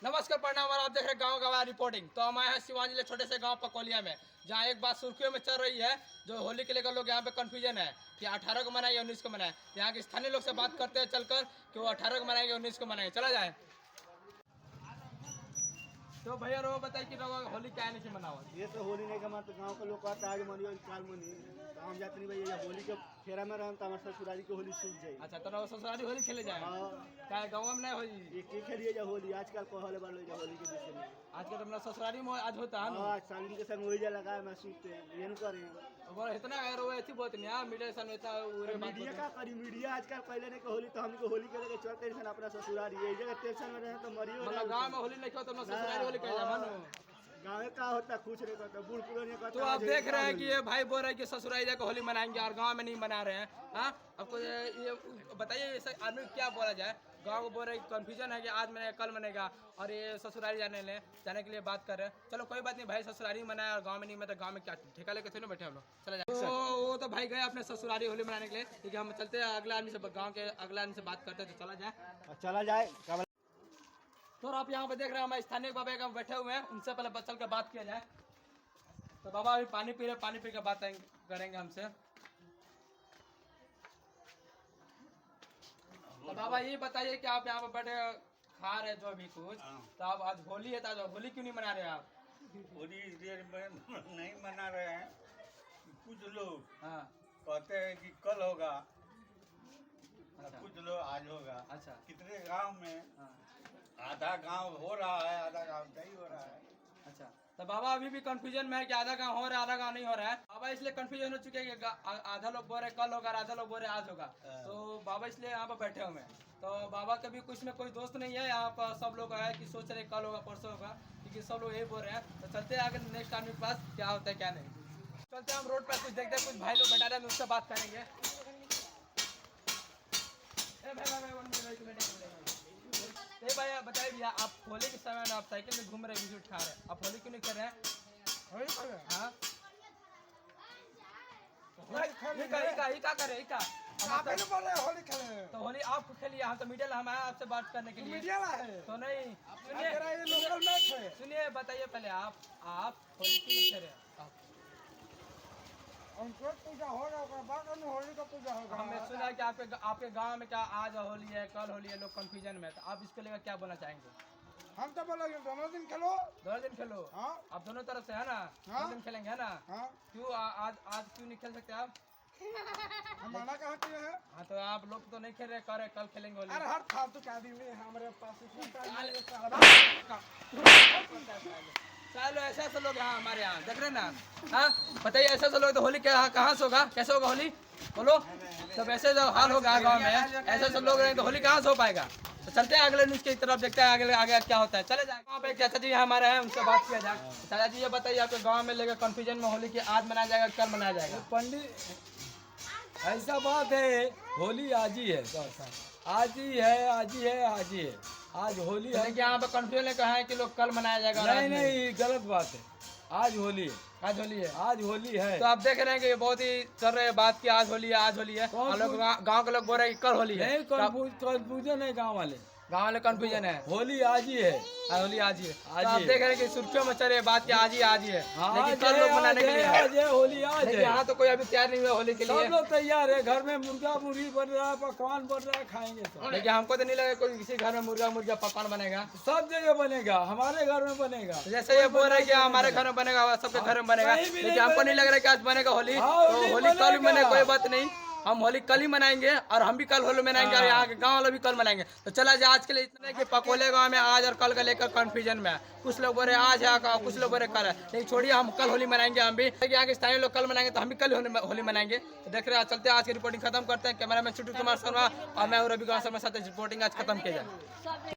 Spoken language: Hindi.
नमस्कार प्रणाम और आप देख रहे हैं गाँव गवाह रिपोर्टिंग। तो हम आए हैं सिवान जिले छोटे से गांव पकोलिया में, जहां एक बात सुर्खियों में चल रही है जो होली के लेकर लोग यहां पे कंफ्यूजन है कि 18 को मनाए या 19 को मनाए। यहाँ के स्थानीय लोग से बात करते हैं चलकर कि वो 18 को मनाएंगे 19 को मनाएंगे। चला जाए। तो भैया रो बताइए कि होली क्या नहीं से मनाओ? ये तो होली नहीं कमा तो गांव के लोग कहता है आज मनी और काल मनी तो हम जाते नहीं भैया होली के फेरा में रहम तो हमारे ससुराली के होली सूझ जाए। अच्छा तो ससुराली होली खेले जाए क्या गाँव में नहीं होली? ये खेलिए जा होली आजकल कहले वाले जा होली के विषय में आजकल तो अपना ससुराली में आज होता है ना। आज संगी के संग वही जा लगा मैं सूते ये न करें इतना अगर वो ऐसी बहुत नहीं मीडिया सन इतना मीडिया का करी मीडिया आजकल पहले नहीं होली तो हमको होली के लेके चलते सन अपना ससुराली ये जगह टेंशन में रहे तो मरियो मतलब गाँव में होली नहीं तो ससुराली होली कह जाए। गाँव का होता कुछ नहीं करता बूढ़ पुराने का। तो आप देख रहे हैं कि ये भाई बोल रहे हैं कि ससुराली जाकर होली मनाएंगे और गांव में नहीं मना रहे हैं। हाँ आपको ये बताइए ऐसा आदमी क्या बोला जाए? गांव को बोल रहे कंफ्यूजन है कि आज मनेगा कल मनेगा और ये ससुराली जाने के लिए बात कर रहे हैं। चलो कोई बात नहीं भाई, ससुराली मनाया और गाँव में नहीं मतलब गाँव में क्या ठेका लेके थे ना बैठे हम लोग। चला जाए। तो वो तो भाई गए अपने ससुराली होली मनाने के लिए, ठीक है हम चलते हैं अगला आदमी से, गाँव के अगला आदमी से बात करते हैं। तो चला जाए। तो आप यहाँ पे देख रहे हैं हमारे स्थानीय बाबा का बैठे हुए हैं, उनसे पहले चल कर बात किया जाए। तो बाबा अभी पानी पी रहे, पानी पी के बात करेंगे हमसे। तो बाबा ये बताइए कि आप यहाँ पे बैठे खा रहे जो भी कुछ, तो आप आज होली है तो होली क्यों नहीं मना रहे आप? होली इसलिए नहीं मना रहे हैं, कुछ लोग हाँ कहते हैं कि कल होगा, अच्छा। कुछ लोग आज होगा। अच्छा कितने गांव में हाँ आधा गांव हो रहा है, आधा गांव नहीं हो रहा है। अच्छा। तो बाबा अभी भी कंफ्यूजन में है कि आधा गाँव हो रहा है आधा गाँव नहीं हो रहा है। बाबा इसलिए कंफ्यूजन हो चुके हैं कि आधा लोग बोल रहे कल होगा, आधा लोग बोल रहे आज होगा। तो बाबा इसलिए यहाँ पर बैठे हुए हैं। तो बाबा का भी कुछ में कोई दोस्त नहीं है यहाँ पर, सब लोग है कि सोच रहे कल होगा परसों होगा, क्योंकि सब लोग यही बोल रहे हैं। तो चलते हैं आगे नेक्स्ट आदमी के पास, क्या होता है क्या नहीं। चलते हैं हम रोड पर, कुछ देखते हैं, कुछ भाई लोग बैठा रहे हैं, उनसे बात करेंगे। भाई बताइए भैया, आप होली के समय में आप साइकिल में घूम रहे हैं, बिस्कुट खा रहे हैं, आप होली क्यों नहीं कर रहे हैं? हाँ क्या करे होली खेले तो होली आप खेलिए, हम तो मीडिया हम आए आपसे बात करने के लिए। मीडिया है तो नहीं लोकल मैच है। सुनिए बताइए पहले आप होली क्यों नहीं खेल रहे हैं? अंकुर पूजा होगा बाद में होली का पूजा होगा। हमने सुना है कि आपके गांव में क्या आज होली है कल होली है, लोग कंफ्यूजन में। तो आप इसको लेकर क्या बोलना चाहेंगे? हम तो बोलेंगे दोनों दिन खेलो। दोनों दिन खेलो। हाँ आप दोनों तरफ से है ना? हाँ। 2 दिन खेलेंगे है ना? हाँ क्यों आज क्यों नहीं खेल सकते आप? हम मना कहाँ किए हैं? हाँ तो आप लोग तो नहीं खेल रहे, कर कल खेलेंगे होली। अरे हर फालतू का आदमी है हमारे पास चलो ऐसे ऐसे लोग यहाँ हमारे यहाँ देख रहे हैं ना। हाँ बताइए ऐसे ऐसे लोग तो होली कहाँ से होगा, कैसे होगा होली बोलो? तो वैसे जो हाल होगा गाँव में, ऐसे ऐसे लोग रहेंगे तो होली कहाँ से हो पाएगा? तो चलते हैं अगले न्यूज की तरफ, देखते हैं आगे क्या होता है। चले जाए। वहाँ पे चाचा जी हमारे हैं, उनसे बात किया जाए। चाचा जी ये बताइए आपके गाँव में लेकर कंफ्यूजन में होली की आज मनाया जाएगा कल मनाया जाएगा? पंडित ऐसा बात है, होली आज ही है, आज ही है। आज होली है। यहाँ पे कंफ्यूजन कहा है कि लोग कल मनाया जाएगा। नहीं गलत बात है, आज होली है। आज होली है। है। तो आप देख रहे हैं कि बहुत ही चल रहे बात की आज होली है। और लोग गाँव के लोग बोल रहे हैं कि कल होली है। नहीं कंफ्यूजन है, गाँव वाले कंफ्यूजन है। होली आज ही है। होली आज ही है। आज तो आप ही देख रहे हैं कि सुर्खियों में चल रही बात की आज ही है, लेकिन आज कल लोग मनाने के लिए है। आज है, होली आज लेकिन है। यहाँ तो कोई अभी तैयार नहीं हुआ होली के सब लिए। लोग तैयार है, घर में मुर्गी बन रहा है, पकवान बन रहा है, खाएंगे सब। लेकिन हमको तो नहीं लगा कोई किसी घर में मुर्गा पकवान बनेगा। सब जगह बनेगा, हमारे घर में बनेगा। तो जैसे ये बोल रहे हैं कि हमारे घर में बनेगा, सबके घर में बनेगा, कहीं भी लेकिन नहीं हमको नहीं लग रहा है कि आज बनेगा होली। हाँ, तो होली होली कल भी बनेगा। बने, कोई बात नहीं, हम होली कल ही मनाएंगे और हम भी कल होली मनाएंगे और यहाँ के गाँव वाले भी कल मनाएंगे। तो चला जाए आज के लिए इतना कि पकोले गाँव में आज और कल का लेकर कंफ्यूजन में है। कुछ लोग बोल रहे आज है, कुछ लोग बोल रहे कल है, लेकिन छोड़िए हम कल होली मनाएंगे। हम भी यहाँ के स्थानीय लोग कल मनाएंगे तो हम भी कल होली मनाएंगे। तो देख रहे हैं, चलते हैं आज की रिपोर्टिंग खत्म करते हैं। कैमरा मैन छोटू कुमार शर्मा और मैं रवि कुमार शर्मा साथ रिपोर्टिंग आज खत्म किया जाए।